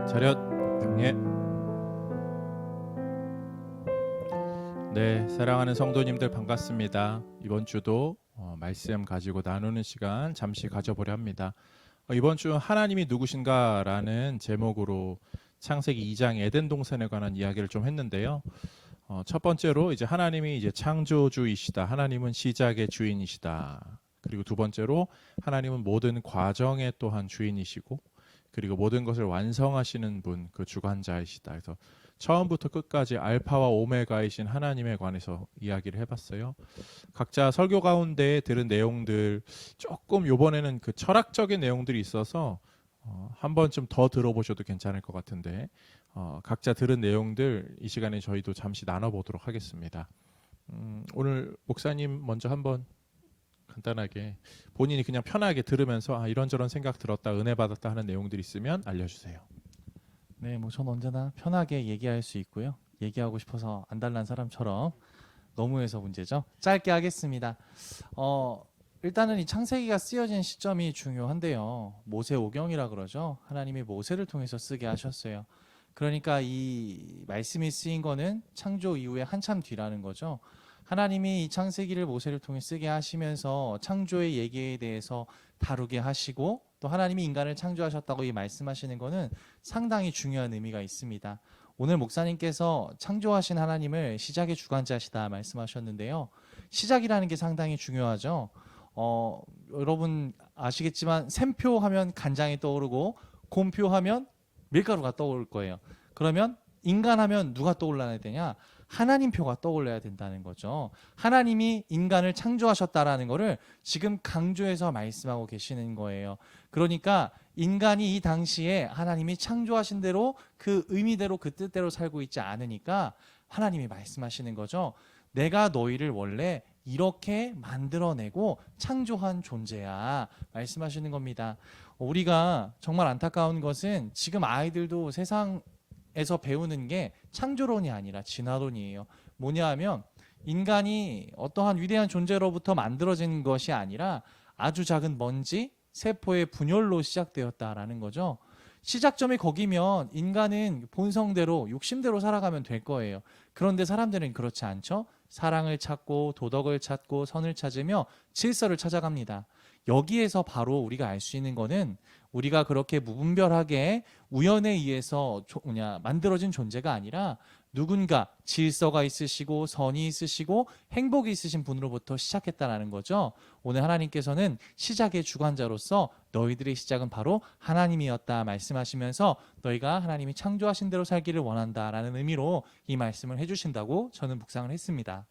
차렷 경례. 네, 사랑하는 성도님들 반갑습니다. 이번 주도 말씀 가지고 나누는 시간 잠시 가져보려 합니다. 이번 주 하나님이 누구신가라는 제목으로 창세기 2장 에덴 동산에 관한 이야기를 좀 했는데요. 첫 번째로 이제 하나님이 이제 창조주이시다. 하나님은 시작의 주인이시다. 그리고 두 번째로 하나님은 모든 과정의 또한 주인이시고, 그리고 모든 것을 완성하시는 분, 그 주관자이시다. 그래서 처음부터 끝까지 알파와 오메가이신 하나님에 관해서 이야기를 해봤어요. 각자 설교 가운데 들은 내용들 조금 이번에는 그 철학적인 내용들이 있어서 한 번쯤 더 들어보셔도 괜찮을 것 같은데, 각자 들은 내용들 이 시간에 저희도 잠시 나눠보도록 하겠습니다. 오늘 목사님 먼저 한번 간단하게 본인이 그냥 편하게 들으면서 이런저런 생각 들었다, 은혜 받았다 하는 내용들이 있으면 알려주세요. 네, 뭐 전 언제나 편하게 얘기할 수 있고요. 얘기하고 싶어서 안달난 사람처럼 너무해서 문제죠. 짧게 하겠습니다. 일단은 이 창세기가 쓰여진 시점이 중요한데요. 모세오경이라 그러죠. 하나님이 모세를 통해서 쓰게 하셨어요. 그러니까 이 말씀이 쓰인 거는 창조 이후에 한참 뒤라는 거죠. 하나님이 이 창세기를 모세를 통해 쓰게 하시면서 창조의 얘기에 대해서 다루게 하시고, 또 하나님이 인간을 창조하셨다고 이 말씀하시는 거는 상당히 중요한 의미가 있습니다. 오늘 목사님께서 창조하신 하나님을 시작의 주관자시다 말씀하셨는데요. 시작이라는 게 상당히 중요하죠. 여러분 아시겠지만 샘표 하면 간장이 떠오르고 곰표 하면 밀가루가 떠오를 거예요. 그러면 인간 하면 누가 떠올라야 되냐? 하나님 표가 떠올라야 된다는 거죠. 하나님이 인간을 창조하셨다라는 거를 지금 강조해서 말씀하고 계시는 거예요. 그러니까 인간이 이 당시에 하나님이 창조하신 대로 그 의미대로 그 뜻대로 살고 있지 않으니까 하나님이 말씀하시는 거죠. 내가 너희를 원래 이렇게 만들어내고 창조한 존재야 말씀하시는 겁니다. 우리가 정말 안타까운 것은 지금 아이들도 세상에서 배우는 게 창조론이 아니라 진화론이에요. 뭐냐 하면 인간이 어떠한 위대한 존재로부터 만들어진 것이 아니라 아주 작은 먼지, 세포의 분열로 시작되었다라는 거죠. 시작점이 거기면 인간은 본성대로 욕심대로 살아가면 될 거예요. 그런데 사람들은 그렇지 않죠. 사랑을 찾고 도덕을 찾고 선을 찾으며 질서를 찾아갑니다. 여기에서 바로 우리가 알 수 있는 거는 우리가 그렇게 무분별하게 우연에 의해서 만들어진 존재가 아니라 누군가 질서가 있으시고 선이 있으시고 행복이 있으신 분으로부터 시작했다라는 거죠. 오늘 하나님께서는 시작의 주관자로서 너희들의 시작은 바로 하나님이었다 말씀하시면서 너희가 하나님이 창조하신 대로 살기를 원한다라는 의미로 이 말씀을 해주신다고 저는 묵상을 했습니다.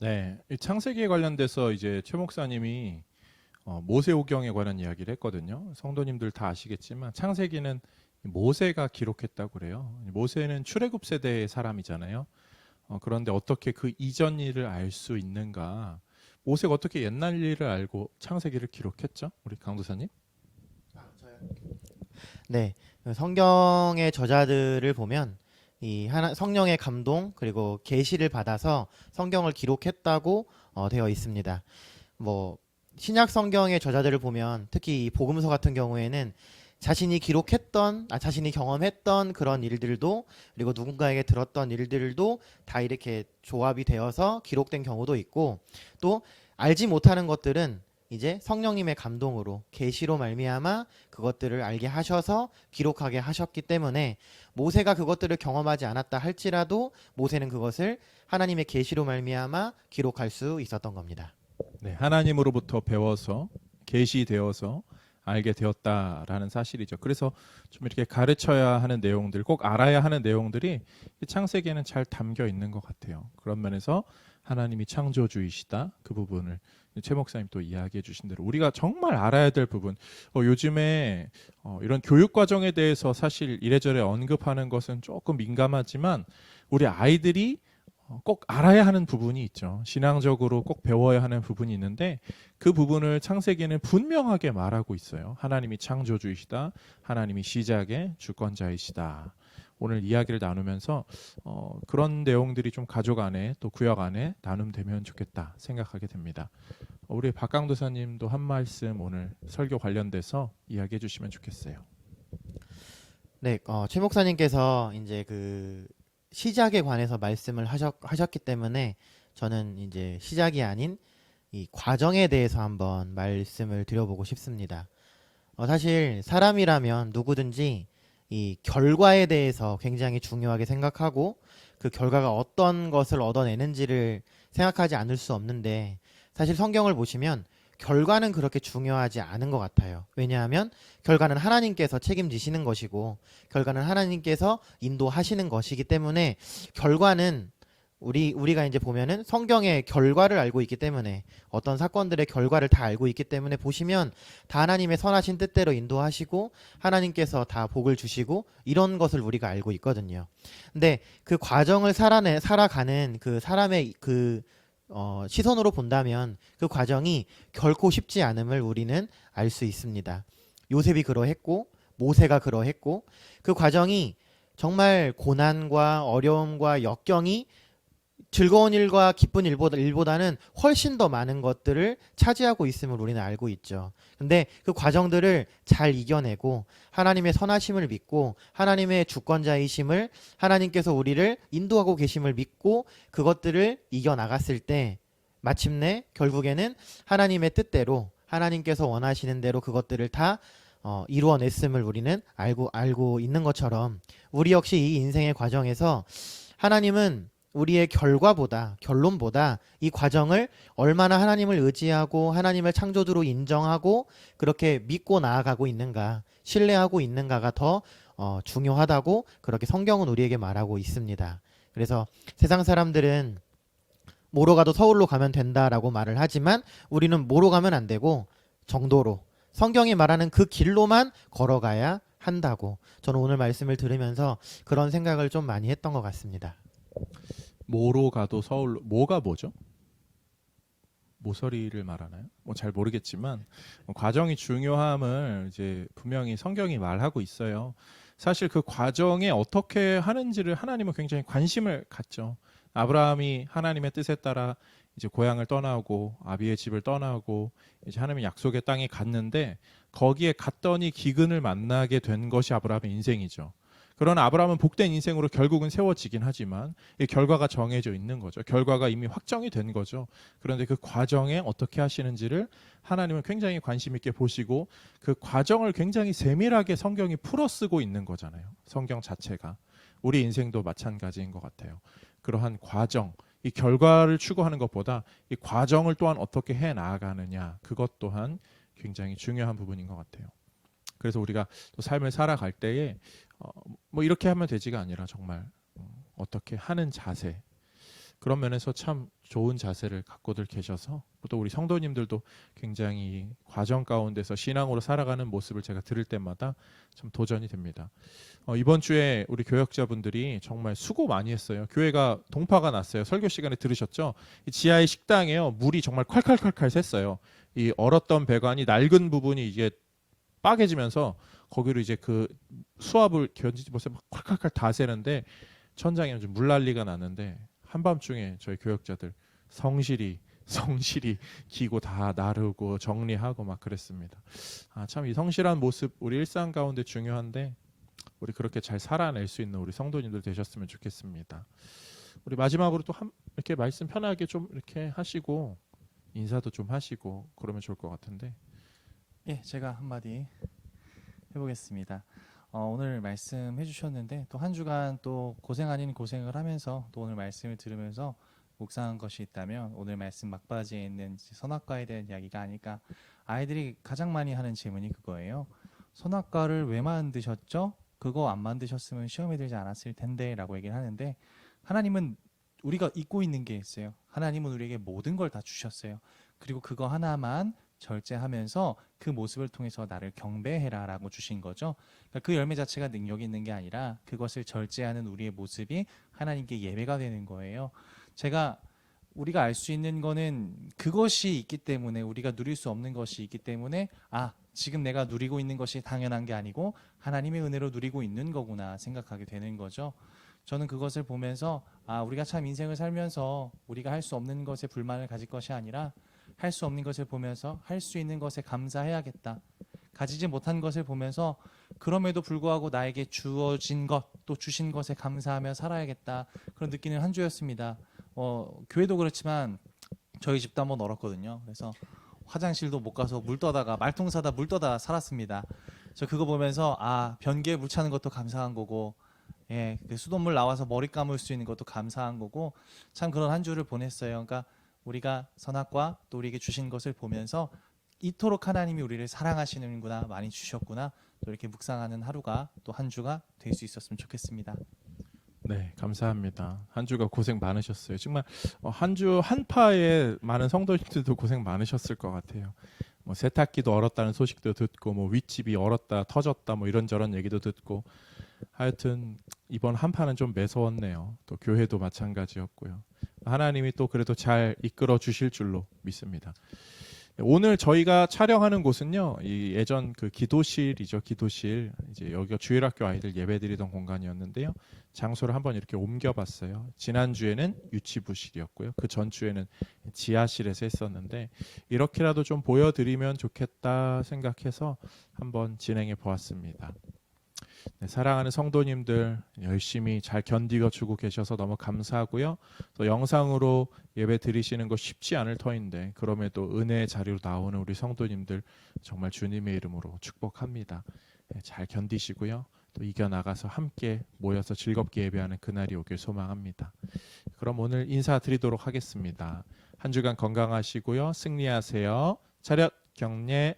네, 이 창세기에 관련돼서 이제 최 목사님이 모세오경에 관한 이야기를 했거든요. 성도님들 다 아시겠지만 창세기는 모세가 기록했다고 그래요. 모세는 출애굽 세대의 사람이잖아요. 그런데 어떻게 그 이전 일을 알 수 있는가? 모세가 어떻게 옛날 일을 알고 창세기를 기록했죠? 우리 강도사님? 네, 성경의 저자들을 보면 성령의 감동 그리고 계시를 받아서 성경을 기록했다고 되어 있습니다. 뭐 신약 성경의 저자들을 보면 특히 이 복음서 같은 경우에는 자신이 자신이 경험했던 그런 일들도, 그리고 누군가에게 들었던 일들도 다 이렇게 조합이 되어서 기록된 경우도 있고, 또 알지 못하는 것들은 이제 성령님의 감동으로 계시로 말미암아 그것들을 알게 하셔서 기록하게 하셨기 때문에 모세가 그것들을 경험하지 않았다 할지라도 모세는 그것을 하나님의 계시로 말미암아 기록할 수 있었던 겁니다. 네, 하나님으로부터 배워서 계시되어서 알게 되었다라는 사실이죠. 그래서 좀 이렇게 가르쳐야 하는 내용들, 꼭 알아야 하는 내용들이 이 창세기에는 잘 담겨 있는 것 같아요. 그런 면에서 하나님이 창조주이시다, 그 부분을 최 목사님 또 이야기해 주신 대로 우리가 정말 알아야 될 부분, 요즘에 이런 교육 과정에 대해서 사실 이래저래 언급하는 것은 조금 민감하지만 우리 아이들이 꼭 알아야 하는 부분이 있죠. 신앙적으로 꼭 배워야 하는 부분이 있는데 그 부분을 창세기는 분명하게 말하고 있어요. 하나님이 창조주이시다. 하나님이 시작의 주권자이시다. 오늘 이야기를 나누면서 그런 내용들이 좀 가족 안에 또 구역 안에 나눔되면 좋겠다 생각하게 됩니다. 우리 박강도사님도 한 말씀 오늘 설교 관련돼서 이야기해 주시면 좋겠어요. 네, 최 목사님께서 이제 그 시작에 관해서 말씀을 하셨기 때문에 저는 이제 시작이 아닌 이 과정에 대해서 한번 말씀을 드려보고 싶습니다. 사실 사람이라면 누구든지 이 결과에 대해서 굉장히 중요하게 생각하고 그 결과가 어떤 것을 얻어내는지를 생각하지 않을 수 없는데 사실 성경을 보시면 결과는 그렇게 중요하지 않은 것 같아요. 왜냐하면 결과는 하나님께서 책임지시는 것이고 결과는 하나님께서 인도하시는 것이기 때문에 결과는 우리가 이제 보면은 성경의 결과를 알고 있기 때문에 어떤 사건들의 결과를 다 알고 있기 때문에 보시면 다 하나님의 선하신 뜻대로 인도하시고 하나님께서 다 복을 주시고 이런 것을 우리가 알고 있거든요. 근데 그 과정을 살아가는 그 사람의 그 시선으로 본다면 그 과정이 결코 쉽지 않음을 우리는 알 수 있습니다. 요셉이 그러했고 모세가 그러했고 그 과정이 정말 고난과 어려움과 역경이 즐거운 일과 기쁜 일보다는 훨씬 더 많은 것들을 차지하고 있음을 우리는 알고 있죠. 근데 그 과정들을 잘 이겨내고 하나님의 선하심을 믿고 하나님의 주권자이심을 하나님께서 우리를 인도하고 계심을 믿고 그것들을 이겨나갔을 때 마침내 결국에는 하나님의 뜻대로 하나님께서 원하시는 대로 그것들을 다 이루어냈음을 우리는 알고 있는 것처럼 우리 역시 이 인생의 과정에서 하나님은 우리의 결론보다 이 과정을 얼마나 하나님을 의지하고 하나님을 창조주로 인정하고 그렇게 믿고 나아가고 있는가, 신뢰하고 있는가가 더 중요하다고 그렇게 성경은 우리에게 말하고 있습니다. 그래서 세상 사람들은 뭐로 가도 서울로 가면 된다라고 말을 하지만 우리는 뭐로 가면 안 되고 정도로 성경이 말하는 그 길로만 걸어가야 한다고 저는 오늘 말씀을 들으면서 그런 생각을 좀 많이 했던 것 같습니다. 뭐로 가도 서울로 뭐가 뭐죠? 모서리를 말하나요? 뭐 잘 모르겠지만 과정이 중요함을 이제 분명히 성경이 말하고 있어요. 사실 그 과정에 어떻게 하는지를 하나님은 굉장히 관심을 갖죠. 아브라함이 하나님의 뜻에 따라 이제 고향을 떠나고 아비의 집을 떠나고 이제 하나님의 약속의 땅에 갔는데 거기에 갔더니 기근을 만나게 된 것이 아브라함의 인생이죠. 그러나 아브라함은 복된 인생으로 결국은 세워지긴 하지만 이 결과가 정해져 있는 거죠. 결과가 이미 확정이 된 거죠. 그런데 그 과정에 어떻게 하시는지를 하나님은 굉장히 관심 있게 보시고 그 과정을 굉장히 세밀하게 성경이 풀어쓰고 있는 거잖아요. 성경 자체가. 우리 인생도 마찬가지인 것 같아요. 그러한 과정, 이 결과를 추구하는 것보다 이 과정을 또한 어떻게 해 나아가느냐, 그것 또한 굉장히 중요한 부분인 것 같아요. 그래서 우리가 또 삶을 살아갈 때에 뭐 이렇게 하면 되지가 아니라 정말 어떻게 하는 자세, 그런 면에서 참 좋은 자세를 갖고들 계셔서 또 우리 성도님들도 굉장히 과정 가운데서 신앙으로 살아가는 모습을 제가 들을 때마다 참 도전이 됩니다. 이번 주에 우리 교역자분들이 정말 수고 많이 했어요. 교회가 동파가 났어요. 설교 시간에 들으셨죠? 이 지하의 식당에요, 물이 정말 콸콸콸콸 샜어요. 이 얼었던 배관이 낡은 부분이 이게 빠개지면서 거기로 이제 그 수압을 견디지 못해서 막 콸콸콸 다 새는데 천장에 좀 물난리가 났는데 한밤중에 저희 교역자들 성실히 기고 다 나르고 정리하고 막 그랬습니다. 참 이 성실한 모습 우리 일상 가운데 중요한데 우리 그렇게 잘 살아낼 수 있는 우리 성도님들 되셨으면 좋겠습니다. 우리 마지막으로 또 이렇게 말씀 편하게 좀 이렇게 하시고 인사도 좀 하시고 그러면 좋을 것 같은데. 예, 제가 한마디 해보겠습니다. 오늘 말씀해 주셨는데 또 한 주간 또 고생 아닌 고생을 하면서 또 오늘 말씀을 들으면서 묵상한 것이 있다면 오늘 말씀 막바지에 있는 선악과에 대한 이야기가 아닐까. 아이들이 가장 많이 하는 질문이 그거예요. 선악과를 왜 만드셨죠? 그거 안 만드셨으면 시험에 들지 않았을 텐데 라고 얘기를 하는데, 하나님은 우리가 잊고 있는 게 있어요. 하나님은 우리에게 모든 걸 다 주셨어요. 그리고 그거 하나만 절제하면서 그 모습을 통해서 나를 경배해라 라고 주신 거죠. 그러니까 그 열매 자체가 능력이 있는 게 아니라 그것을 절제하는 우리의 모습이 하나님께 예배가 되는 거예요. 우리가 알 수 있는 거는 그것이 있기 때문에, 우리가 누릴 수 없는 것이 있기 때문에 지금 내가 누리고 있는 것이 당연한 게 아니고 하나님의 은혜로 누리고 있는 거구나 생각하게 되는 거죠. 저는 그것을 보면서 우리가 참 인생을 살면서 우리가 할 수 없는 것에 불만을 가질 것이 아니라 할 수 없는 것을 보면서 할 수 있는 것에 감사해야겠다. 가지지 못한 것을 보면서 그럼에도 불구하고 나에게 주어진 것, 또 주신 것에 감사하며 살아야겠다. 그런 느끼는 한 주였습니다. 교회도 그렇지만 저희 집도 한번 얼었거든요. 그래서 화장실도 못 가서 물 떠다가 말통 사다 물 떠다 살았습니다. 저 그거 보면서 변기에 물 차는 것도 감사한 거고, 예, 그 수돗물 나와서 머리 감을 수 있는 것도 감사한 거고, 참 그런 한 주를 보냈어요. 그러니까 우리가 선악과 또 우리에게 주신 것을 보면서 이토록 하나님이 우리를 사랑하시는구나, 많이 주셨구나, 또 이렇게 묵상하는 하루가 또 한 주가 될 수 있었으면 좋겠습니다. 네, 감사합니다. 한 주가 고생 많으셨어요. 정말 한 주 한파에 많은 성도님들도 고생 많으셨을 것 같아요. 뭐 세탁기도 얼었다는 소식도 듣고, 뭐 윗집이 얼었다 터졌다 뭐 이런저런 얘기도 듣고, 하여튼 이번 한파는 좀 매서웠네요. 또 교회도 마찬가지였고요. 하나님이 또 그래도 잘 이끌어 주실 줄로 믿습니다. 오늘 저희가 촬영하는 곳은요, 이 예전 그 기도실이죠. 기도실. 이제 여기가 주일학교 아이들 예배드리던 공간이었는데요. 장소를 한번 이렇게 옮겨봤어요. 지난주에는 유치부실이었고요. 그 전주에는 지하실에서 했었는데, 이렇게라도 좀 보여드리면 좋겠다 생각해서 한번 진행해 보았습니다. 네, 사랑하는 성도님들 열심히 잘 견디고 주고 계셔서 너무 감사하고요. 또 영상으로 예배 드리시는 거 쉽지 않을 터인데, 그럼에도 은혜의 자리로 나오는 우리 성도님들 정말 주님의 이름으로 축복합니다. 네, 잘 견디시고요. 또 이겨나가서 함께 모여서 즐겁게 예배하는 그날이 오길 소망합니다. 그럼 오늘 인사드리도록 하겠습니다. 한 주간 건강하시고요. 승리하세요. 차렷 경례.